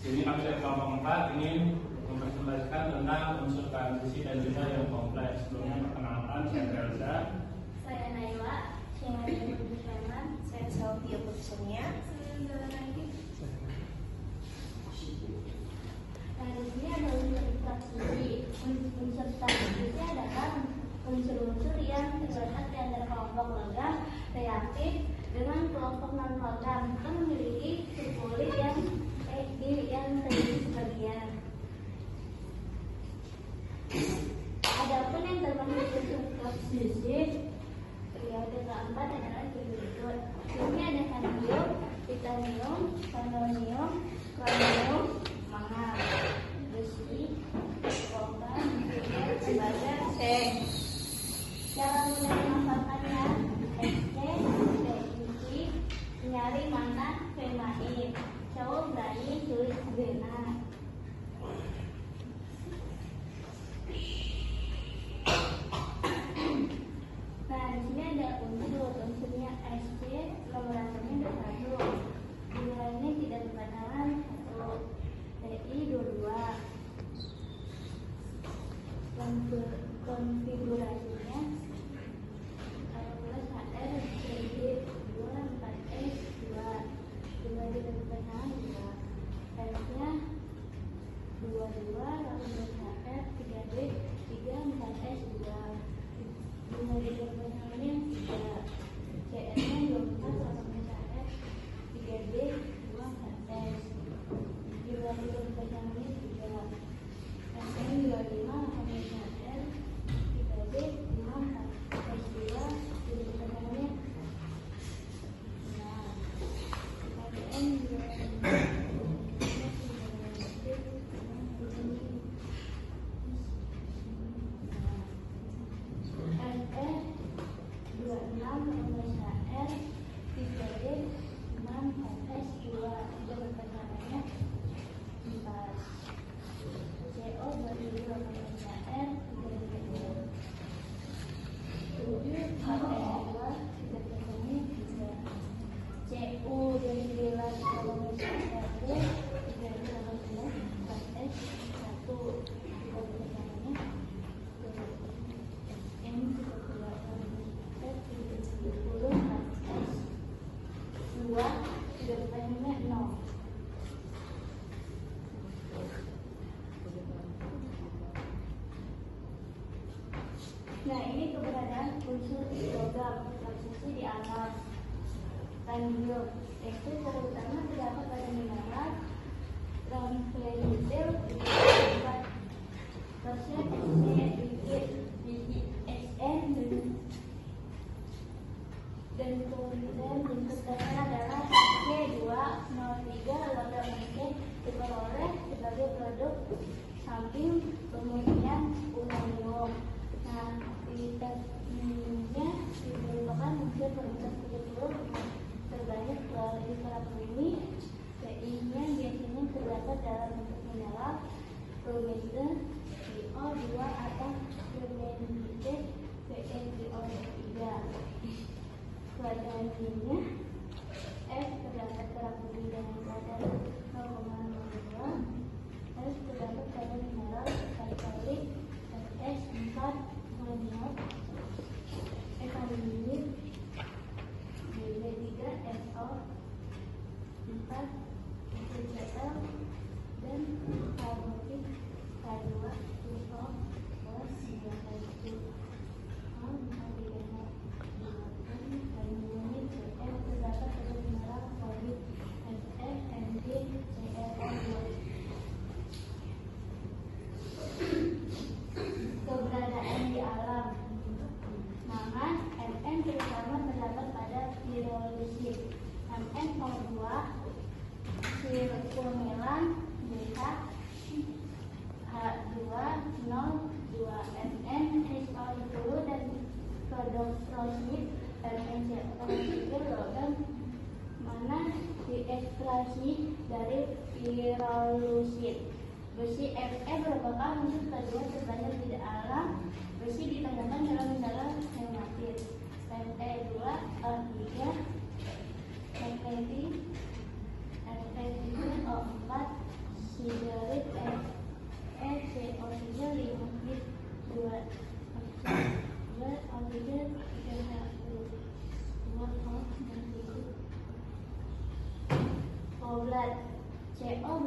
Ini kami dari kelompok 4 ingin mempresentasikan tentang unsur transisi dan juga yang kompleks. Sebelumnya perkenalkan, saya Elza. Saya Naila, saya Naila Budi Sulaiman, saya Sofia Putusania. Nah, di sini ada unsur transisi. Unsur transisi adalah unsur-unsur yang terletak di antara kelompok logam reaktif dengan kelompok non-logam yang memiliki kulit yang terisi sebagian. Adapun yang termasuk unsur transisi yang keempat adalah berikut. Ini ada kalium, titanium, polonium, kromonium, mangan, besi, logam, nikel, tembaga, seng. Cara mudah memanfaatkannya: SC, teknisi, nyari mantan, pemain, cowok berani tulis benar. Nah, di sini ada unsurnya SC, nomor atomnya 21. Nilainya tidak berbarengan 1, TI 22. Konfigurasinya 14 HR, TI 2, 4S 2. Juga tidak berbarengan 2. S-nya 22, 18 HR, 3D 3, 4S 2. Bunga di perbedaannya 3, CR-nya 24, 18 HR, 3D 2, 4S. Bunga di perbedaannya 3, SM 25, 18 HR, 3D 5, 4S 2. Bunga di perbedaannya 5, KDN 25. Nah, ini keberadaan unsur logam transisi di alam. Tandium itu terutama terdapat pada mineral ronfenitil proses SN dan kemudian bentuk dasar adalah C203 logam nikel diperoleh sebagai produk samping kemudian uranium. Nah, vitaminnya merupakan unsur perusahaan 70 terbanyak di perabot bumi. PI-nya biasanya terdapat dalam bentuk mineral bromida, CO2 atau permanganate, PnCO3. Kuadrannya F terdapat perabot bumi dengan kadar 0,02. S terdapat pada mineral karbonat, S4 minor, aluminium, Bd3SO 4, CCl, dan karbonik K2SO plus 3H2. Aluminium Cl terdapat pada mineral folit, SF, Mg, ClO2. Keberadaan di alam. Mangan, Mn terutama terdapat pada pirolusit. MnO2, sirkumelan, BH, H202, Mn, HO10 dan kodokrosit, MnCO3 logam mana diekstraksi dari pirolusit. Besi Fe merupakan unsur kedua terbanyak di alam. Besi ditemukan dalam mineral hematit. Fe2, O3, Fe3, O4,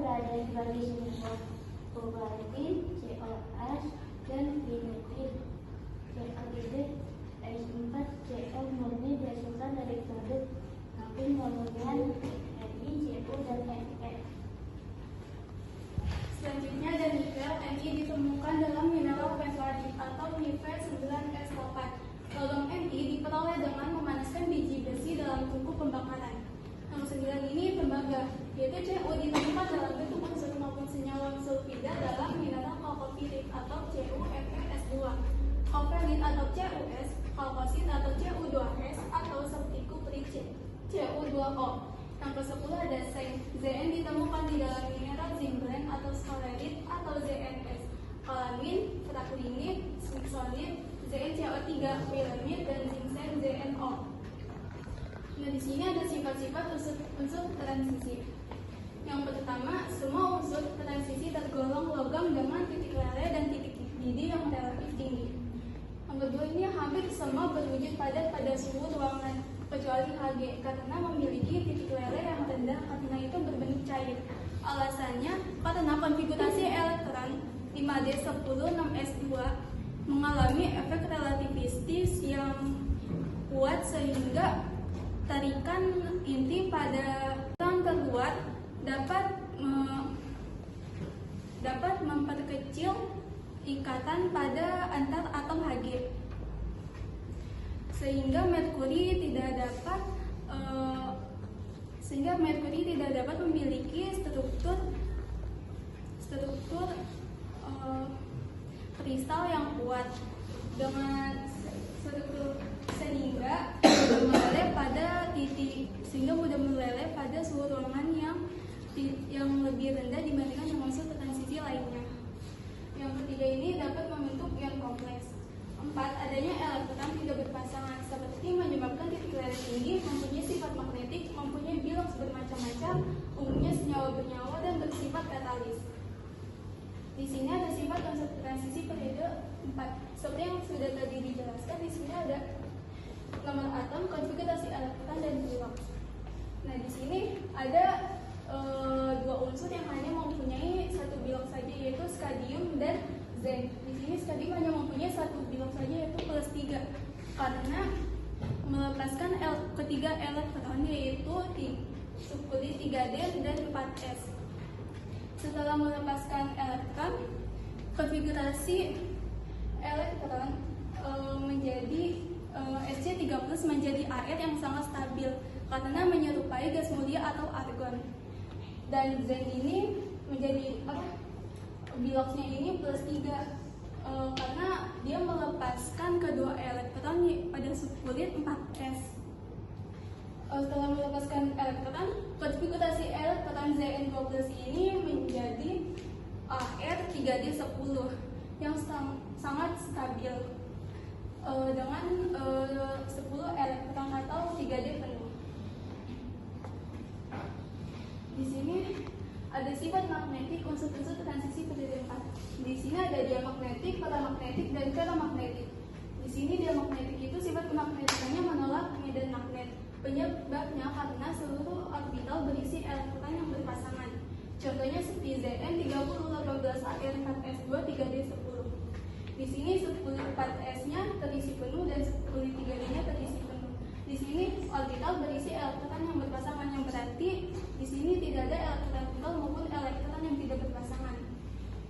berada di bagi sumber polarin COS dan binetil COD S4 CO murni dihasilkan dari produk napin kemudian Ni, Cu, dan Ne. Selanjutnya ada nikel. Ni ditemukan dalam mineral petrolit atau nikel 9S8. Logam Ni diperoleh dengan memanaskan biji besi dalam tungku pembakaran. Yang 9 ini tembaga, yaitu Cu ditemukan dalam bentuk unsur maupun senyawa sulfida dalam mineral kalkopirit atau CuFeS2, kopelit atau CuS, kalkosit atau Cu2S atau seperti kuprit Cu2O. Yang ke-10 ada Zn. Zn ditemukan di dalam mineral zincblende atau sclerit atau ZnS, kalamin, fraklinit, smixolid, ZnCO3, filamid, dan zincsen ZnO. Nah, di sini ada sifat-sifat unsur transisi. Yang pertama, semua unsur transisi tergolong logam dengan titik lele dan titik didih yang relatif tinggi. Yang kedua, ini hampir semua berwujud padat pada suhu ruangan kecuali Hg karena memiliki titik lele yang rendah karena itu berbentuk cair. Alasannya karena konfigurasi elektron 5d10 6s2 mengalami efek relativistis yang kuat sehingga tarikan inti pada elektron terluar dapat memperkecil ikatan pada antar atom Hg, sehingga merkuri tidak dapat memiliki struktur kristal yang kuat dengan struktur sehingga mudah meleleh pada suhu ruangan yang lebih rendah dibandingkan dengan unsur transisi lainnya. Yang ketiga ini dapat membentuk ion kompleks. 4. Adanya elektron tidak berpasangan seperti menyebabkan titik lele tinggi, mempunyai sifat magnetik, mempunyai bilangs bermacam-macam, umumnya senyawa bernyawa dan bersifat katalis. Di sini ada sifat unsur transisi periode 4. Seperti yang sudah tadi dijelaskan, di sini ada nomor atom, konfigurasi elektron, dan bilangs. Nah, di sini ada dua unsur yang hanya mempunyai satu bilangs saja, yaitu skadium dan zen. Di sini skadium hanya mempunyai satu bilangs saja, yaitu +3, karena melepaskan ketiga elektron, yaitu subkulit 3D dan 4S. Setelah melepaskan elektron, konfigurasi elektron menjadi Sc3+ menjadi Ar yang sangat stabil karena menyerupai gas mulia atau argon. Dan zen ini menjadi biloxnya ini +3 karena dia melepaskan kedua elektron pada subkulit 4S. Setelah melepaskan elektron, konfigurasi elektron Zn2+ ini menjadi Ar3d10 yang sangat stabil dengan 10 elektron atau 3d penuh. Di sini ada sifat magnetik unsur-unsur transisi periode 4. Di sini ada diamagnetik, paramagnetik, dan ferromagnetik. Di sini diamagnetik itu sifat kemagnetikannya menolak medan magnet. Penyebabnya karena seluruh orbital berisi elektron yang berpasangan. Contohnya seperti Zn3018Ar4s2 3d10. Di sini subkulit 4s-nya terisi penuh dan subkulit 3d-nya terisi penuh. Di sini orbital berisi elektron yang berpasangan, yang berarti di sini tidak ada elektron orbital maupun elektron yang tidak berpasangan.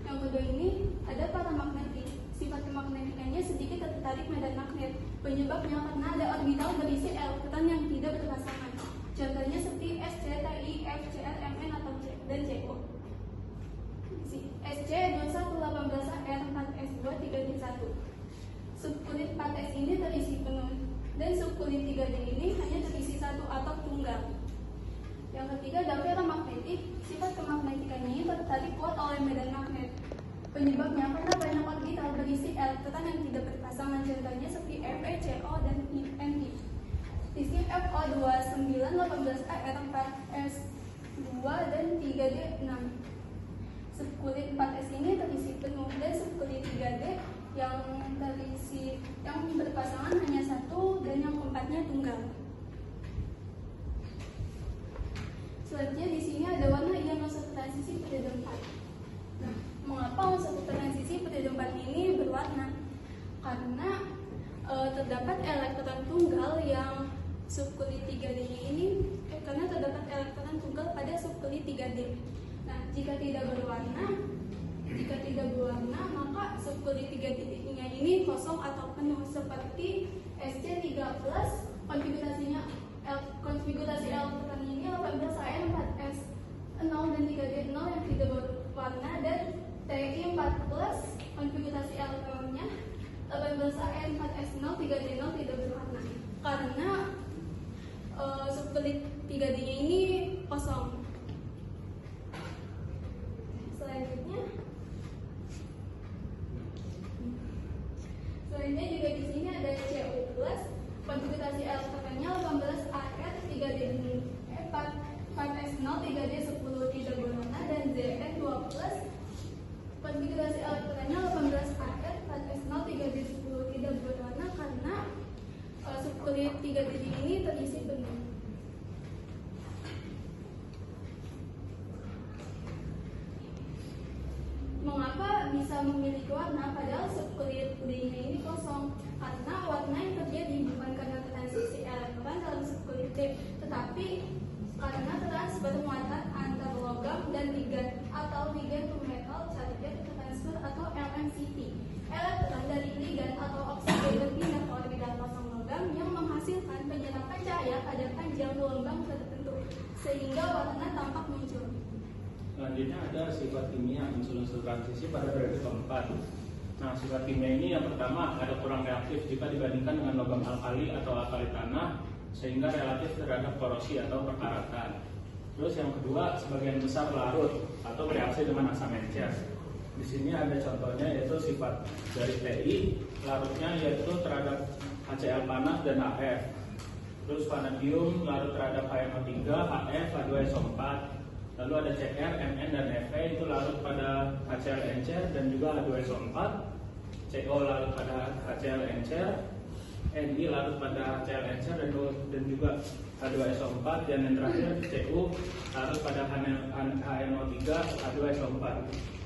Yang kedua ini ada paramagnetik. Sifat kemagnetikannya sedikit tertarik medan magnet. Penyebabnya karena ada orbital berisi elektron yang tidak berpasangan. Contohnya seperti Sc, Ti, F, Cr, Mn, atau C, dan Co. Sc 2118Ar4s2 3d1. Subkulit 4s ini terisi penuh dan subkulit 3d ini hanya terisi satu atom tunggal. Yang ketiga ada ferromagnetik. Sifat kemagnetikannya ini tertarik kuat oleh medan magnet. Penyebabnya karena banyak orbital berisi elektron yang tidak berpasangan. Contohnya seperti Fe, Co, dan Ni. Di sini FO2918Ar4s2 dan 3d6. Subkulit 4s ini terisi penuh dan subkulit 3d yang berpasangan hanya satu dan yang keempatnya tunggal. Selanjutnya di sini ada warna ion konsentrasi transisi periode 4. Nah, mengapa unsur transisi periode 4 ini berwarna? Karena terdapat elektron tunggal yang subkulit 3D ini karena terdapat elektron tunggal pada subkulit 3D. Nah, jika tidak berwarna, maka subkulit 3D-nya ini kosong atau penuh seperti SC3+, konfigurasi elektron ini 18An4S0 dan 3D0 yang tidak berwarna, dan Ti4+, konfigurasi elektronnya 18An4S0 3D0 tidak berwarna karena subkulit 3D-nya ini kosong. Selanjutnya juga di sini ada Cu+, konfigurasi elektronnya 18Ar3D4S0 3D10 tidak berwarna, dan Zn2+, konfigurasi elektronnya 18Ar4S0 3D10 tidak berwarna karena subkulit 3D ini terisi penuh. Mengapa bisa memiliki warna padahal subkulit D-nya ini kosong? Karena warna yang terjadi bukan karena transisi elektron dalam subkulit D, tetapi karena transfer muatan antar logam dan ligan atau ligan to metal charge transfer atau LMCT. Elektron dari ligan atau oksigen berpindah ke orbital kosong logam yang menghasilkan penyerapan cahaya pada panjang gelombang tertentu sehingga warna tampak muncul. Selanjutnya ada sifat kimia unsur-unsur transisi pada periode keempat. Nah, sifat kimia ini yang pertama ada kurang reaktif jika dibandingkan dengan logam alkali atau alkali tanah, sehingga relatif terhadap korosi atau perkaratan. Terus yang kedua, sebagian besar larut atau bereaksi dengan asam encer. Di sini ada contohnya yaitu sifat dari Ti, larutnya yaitu terhadap HCl panas dan HF. Terus vanadium larut terhadap HNO3, HF, H2SO4. Lalu ada Cr, Mn, dan Fe itu larut pada HCl encer dan juga H2SO4. CO larut pada HCl encer, Ni larut pada HCl encer dan juga H2SO4, dan yang terakhir Cu larut pada HNO3, H2SO4.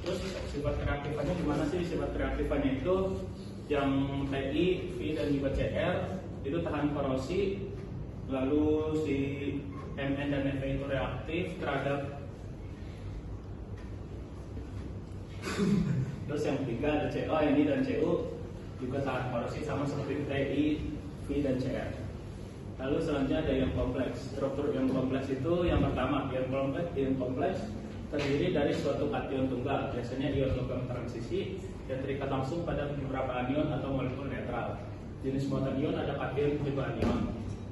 Terus sifat reaktifannya gimana sih? Sifat reaktifannya itu yang Ti, V, dan juga Cr itu tahan korosi, lalu si Mn dan Fe itu reaktif terhadap. Terus yang ketiga ada CO, Ni, dan Cu juga tahan korosi sama seperti Ti, V, dan Cr. Lalu selanjutnya ada ion kompleks. Struktur ion kompleks itu yang pertama, ion kompleks terdiri dari suatu kation tunggal, biasanya ion logam transisi yang terikat langsung pada beberapa anion atau molekul netral. Jenis muatan ion ada kation tiba anion.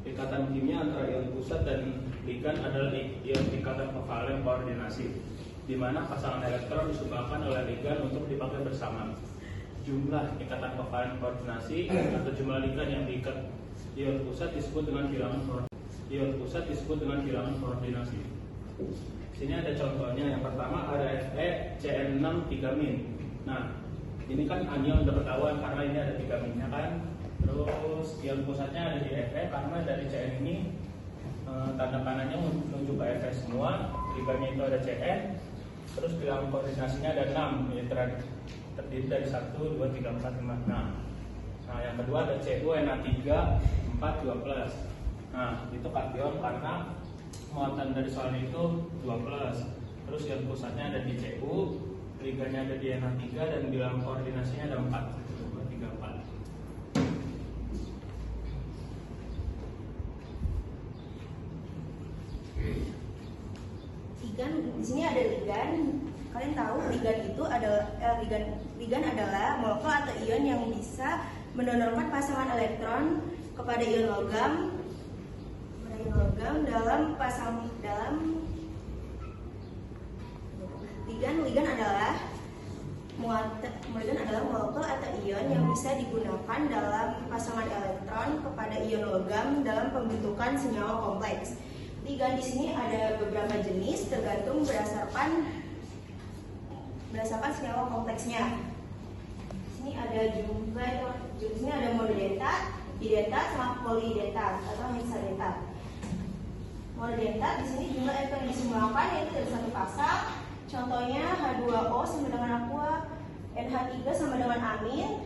Ikatan kimia antara ion pusat dan ligan adalah ion ikatan kovalen koordinasi, di mana pasangan elektron disumbangkan oleh ligan untuk dipakai bersama. Jumlah ikatan kovalen koordinasi atau jumlah ligan yang diikat ion pusat disebut dengan bilangan koordinasi. Sini ada contohnya. Yang pertama ada Fe Cn6 3-. Nah, ini kan anion udah ketahuan karena ini ada 3-nya kan. Terus ion pusatnya ada di Fe karena dari Cn ini tanda panahnya menuju ke Fe semua. Ligannya itu ada Cn. Terus bilangan koordinasinya ada 6, yaitu terdiri dari 1, 2, 3, 4, 5, 6. Nah, yang kedua ada Cu Na3 4, 2+. Nah, itu kation karena muatan dari soalnya itu 2+. Terus yang pusatnya ada di Cu, ligannya ada di Na3, dan bilangan koordinasinya ada 4, 2, 3, 4. Ligan, di sini ada ligan. Kalian tahu ligan itu adalah ligan adalah molekul atau ion yang bisa mendonorkan pasangan elektron kepada ion logam dalam ligan adalah molekul atau ion yang bisa digunakan dalam pasangan elektron kepada ion logam dalam pembentukan senyawa kompleks. Ligan di sini ada beberapa jenis tergantung berdasarkan senyawa kompleksnya. Di sini ada monodentat, didentat, sama polidentat atau hexadentat. Monodentat di sini jumlah elektron yang disumbangkan yaitu dari satu fasa, Contohnya H2O sama dengan aqua, NH3 sama dengan amin,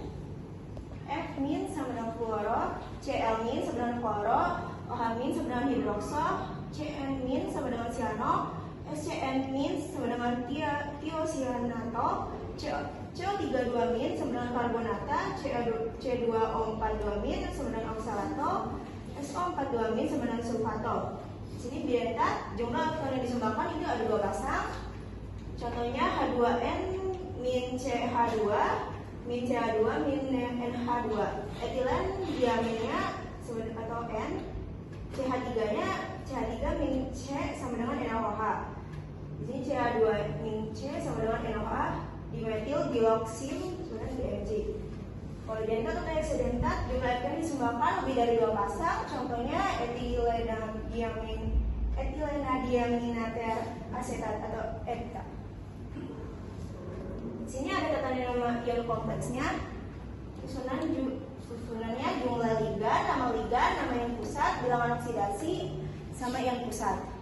F- sama dengan fluoro, Cl- sama dengan fluoro, OH- sama dengan hidrokso, Cn- sama dengan cyano, SCN- sama dengan tiosianato, CO32- sama dengan karbonata, C2O42- sama dengan oksalato, SO42- sama dengan sulfato. Di sini bidentat, jumlah elektron yang disumbangkan itu ada 2 pasang. Contohnya H2N-CH2, min CH2, min NH2. Etilen diaminnya atau N, CH3-nya CH3 min C sama dengan NaOH. Di sini CH2 min C sama dengan NaOH, dimetil dioksin sama dengan DMG. Kalau dentat atau eksidentat, jumlah elektron disumbangkan lebih dari 2 pasang. Contohnya etilenadiaminater asetat atau ETA. Di sini ada tata nama ion kompleksnya. Susunannya jumlah ligan, nama ion pusat, bilangan oksidasi, sama ion pusat.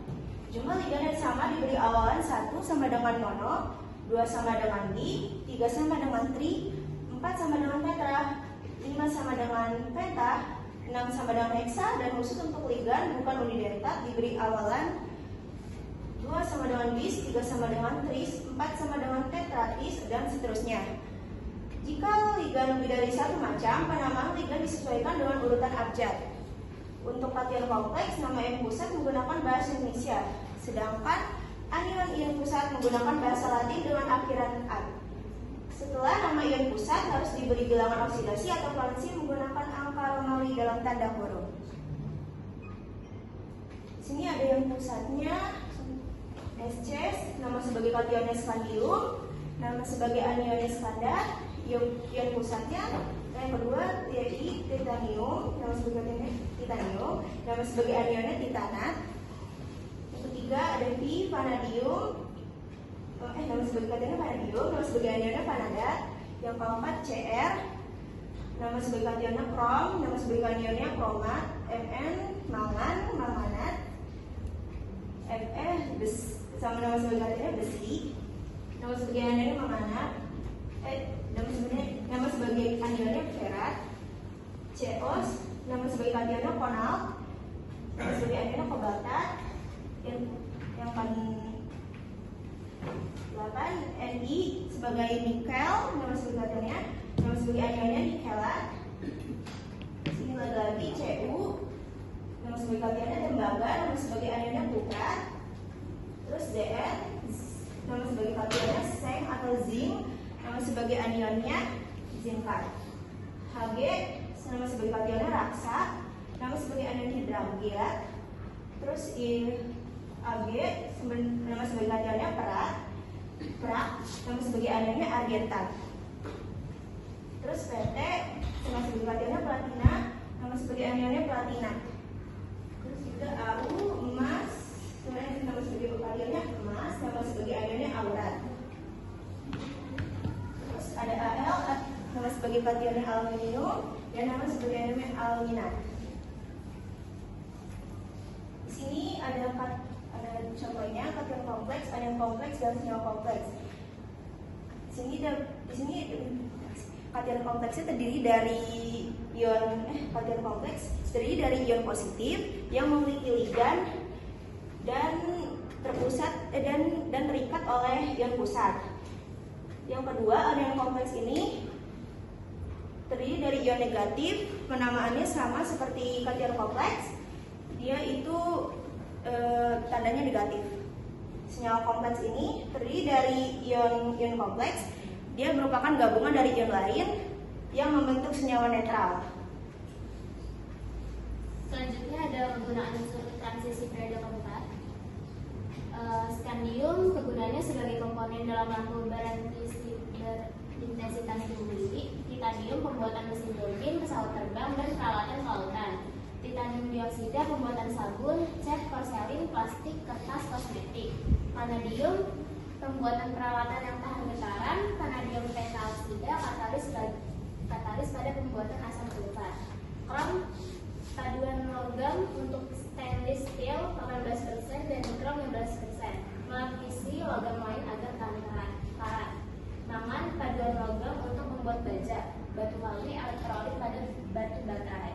Jumlah ligan yang sama diberi awalan 1 sama dengan mono, 2 sama dengan di, 3 sama dengan tri, 4 sama dengan tetra, 5 sama dengan penta, 6 sama dengan heksa, dan khusus untuk ligan bukan unidentat diberi awalan 2 sama dengan bis, 3 sama dengan tris, 4 sama dengan tetratis, dan seterusnya. Jika ligan lebih dari 1 macam, penamaan ligan disesuaikan dengan urutan abjad. Untuk cation kompleks, nama ion pusat menggunakan bahasa Indonesia, sedangkan anion ion pusat menggunakan bahasa Latin dengan akhiran -at. Setelah nama ion pusat harus diberi bilangan oksidasi atau valensi menggunakan angka Romawi dalam tanda huruf. Di sini ada ion pusatnya. SC, nama sebagai kationnya scandium, nama sebagai anionnya skandar, ion pusatnya. Yang kedua, Ti, titanium, nama sebagai kationnya titanium, nama sebagai anionnya titanat. Yang ketiga ada V, vanadium, nama sebagai kationnya vanadium, nama sebagai anionnya vanadat. Yang keempat Cr, nama sebagai kationnya krom, nama sebagai anionnya kromat. Mn, mangan, manganat. Fe, sama nama sebagai kationnya besi, nama sebagai anionnya manganat. Nama sebagai anionnya ferat. Ceos, nama sebagai kationnya konal, nama sebagai anionnya kobaltat. Yang ke-8 Ni sebagai nikel, nama sebagai kationnya, nama sebagai anionnya nikelat. Sini lagi Cu, nama sebagai kationnya tembaga, nama sebagai anionnya putrat. Terus Dn, nama sebagai kationnya seng atau zinc, nama sebagai anionnya zinkat. Hg, nama sebagai kationnya raksa, nama sebagai anion hidragiat. Terus Ag, nama sebagai kationnya perak, nama sebagai anionnya argentat. Terus Pt, nama sebagai kationnya platina, nama sebagai anionnya platina. Terus juga Au, emas, nama sebagai kationnya emas, nama sebagai anionnya aurat. Terus ada Al, nama sebagai kationnya aluminium, dan nama sebagai anionnya aluminat. Di sini ada contohnya kation kompleks, anion kompleks, dan senyawa kompleks. Di sini kation kompleksnya terdiri dari kation kompleks terdiri dari ion positif yang memiliki ligan dan terpusat dan terikat oleh ion pusat. Yang kedua, anion kompleks ini terdiri dari ion negatif, penamaannya sama seperti kation kompleks, dia itu tandanya negatif. Senyawa kompleks ini terdiri dari ion kompleks, dia merupakan gabungan dari ion lain yang membentuk senyawa netral. Selanjutnya ada penggunaan unsur transisi periode keempat. Scandium kegunaannya sebagai komponen dalam lampu berintensitas tinggi. Titanium pembuatan mesin turbin, pesawat terbang, dan peralatan kelautan. Titanium dioksida pembuatan sabun, cat, porselin, plastik, kertas, kosmetik. Vanadium pembuatan peralatan yang tahan getaran. Vanadium pentaoksida katalis pada pembuatan asam sulfat. Krom paduan logam untuk stainless steel 18% dan nikrom 15%. melapisi logam lain agar tahan karat. Mangan paduan logam untuk membuat baja, batu wali, elektrolit pada batu baterai.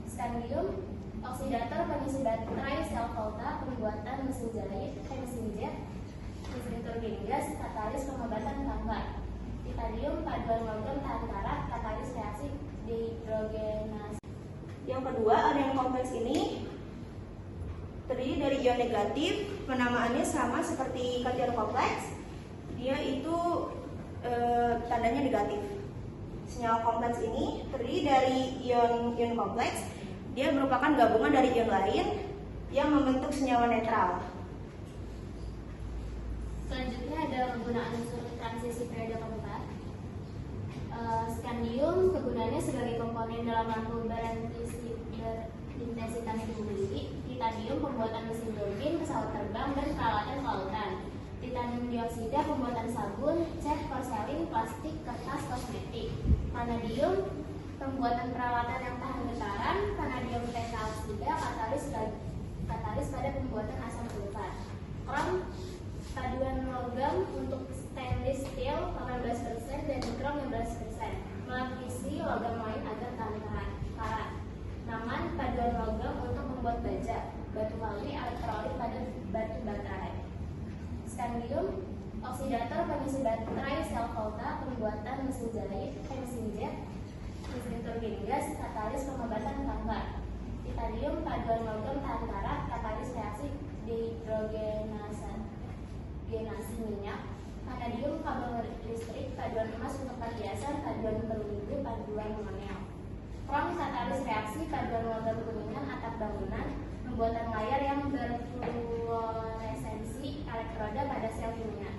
Scandium, oksidator pengisi baterai, sel volta, pembuatan mesin jahit, mesin jet, mesin turbin gas, katalis pengobatan kanker. Titanium, paduan logam tahan karat, katalis reaksi dehidrogenase. Yang kedua, anion kompleks ini terdiri dari ion negatif. Penamaannya sama seperti kation kompleks. Dia itu tandanya negatif. Senyawa kompleks ini terdiri dari ion kompleks. Dia merupakan gabungan dari ion lain yang membentuk senyawa netral. Selanjutnya ada penggunaan unsur transisi periode keempat. Scandium kegunaannya sebagai komponen dalam lampu berintensitas tinggi. Titanium pembuatan mesin turbin, pesawat terbang, dan peralatan kelautan. Titanium dioksida pembuatan sabun, cat, porselin, plastik, kertas, kosmetik. Vanadium pembuatan peralatan yang tahan getaran. Vanadium tetraoksida katalis pada pembuatan asam sulfat. Krom paduan logam untuk stainless steel 18% dan nikrom 15%. Melapisi logam lain agar tahan karat. Mangan paduan logam untuk membuat baja, batu wali, elektrolit pada batu baterai. Scandium, oksidator pengisi baterai, sel volta, pembuatan mesin jahit, mesin jet, mesin turbin gas, katalis pengobatan kanker. Titanium, paduan logam tahan karat, katalis reaksi dehidrogenase minyak. Vanadium, kabel listrik, paduan emas untuk perhiasan, paduan perunggu, paduan monel. Krom, katalis reaksi paduan logam kuningan atap bangunan, pembuatan layar yang berfluoresensi, elektroda pada sel kimia.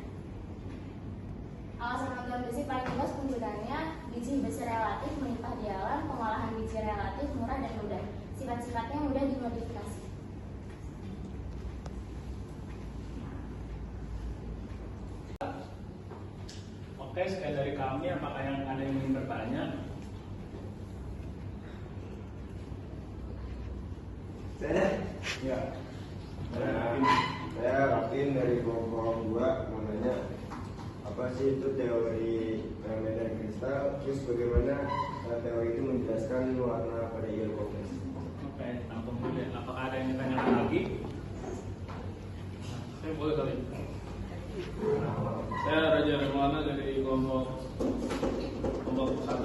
Alasan logam besi paling luas penggunaannya biji besi relatif melimpah di alam, pengolahan biji relatif murah dan mudah. Sifat-sifatnya mudah dimodifikasi. Oke, sekian dari kami. Apakah ada yang ingin bertanya? Saya Ya. saya Rakin dari kelompok 2 mau nanya apa sih itu teori medan kristal, terus bagaimana teori itu menjelaskan warna pada ion kompleks. Oke, langsung dulu ya. Apakah ada yang ditanyakan lagi? Saya boleh kali. Saya Raja Remwana dari kelompok 1.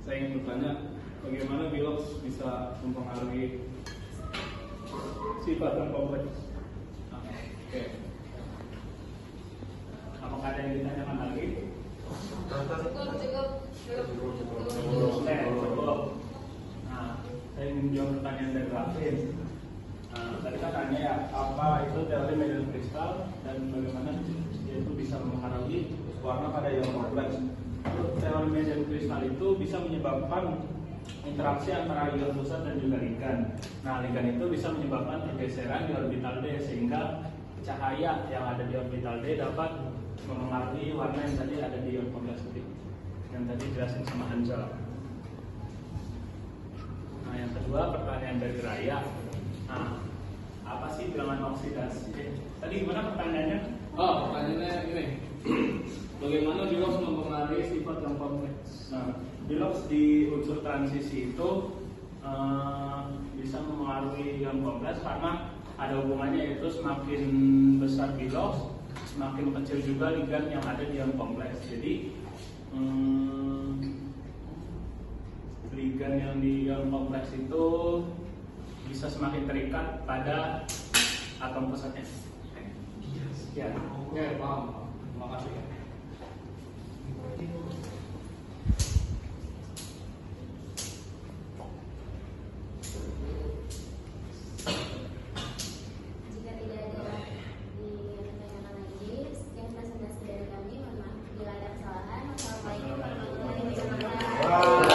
Saya ingin bertanya, bagaimana bilox bisa mempengaruhi Sifat yang kompleks. Oke. Apakah ada yang ditanyakan lagi? Oke, cukup. Nah, saya ingin jawab pertanyaan dari Rafin. Tadi kan tanya ya, apa itu teori medan kristal dan bagaimana itu bisa mempengaruhi warna pada ion kompleks. Teori medan kristal itu bisa menyebabkan interaksi antara ion pusat dan juga ligan. Nah, ligan itu bisa menyebabkan pergeseran di orbital D sehingga cahaya yang ada di orbital D dapat mempengaruhi warna yang tadi ada di ion kompleks yang tadi jelasin sama Hanzal. Nah, yang kedua pertanyaan dari Raya. Nah, apa sih bilangan oksidasi? Tadi gimana pertanyaannya? Oh, pertanyaannya ini. Bagaimana bilox mempengaruhi sifat yang kompleks? Nah, bilox di unsur transisi itu bisa mempengaruhi ion kompleks karena ada hubungannya, yaitu semakin besar bilox, semakin kecil juga ligan yang ada di ion kompleks. Jadi ligan yang di ion kompleks itu bisa semakin terikat pada atom pusatnya. Ya, Oke, paham. Terima kasih. Jika tidak ada ditanyakan lagi, sekian presentasi dari kami. Mohon maaf bila ada kesalahan. Wassalamualaikum warahmatullahi wabarakatuh.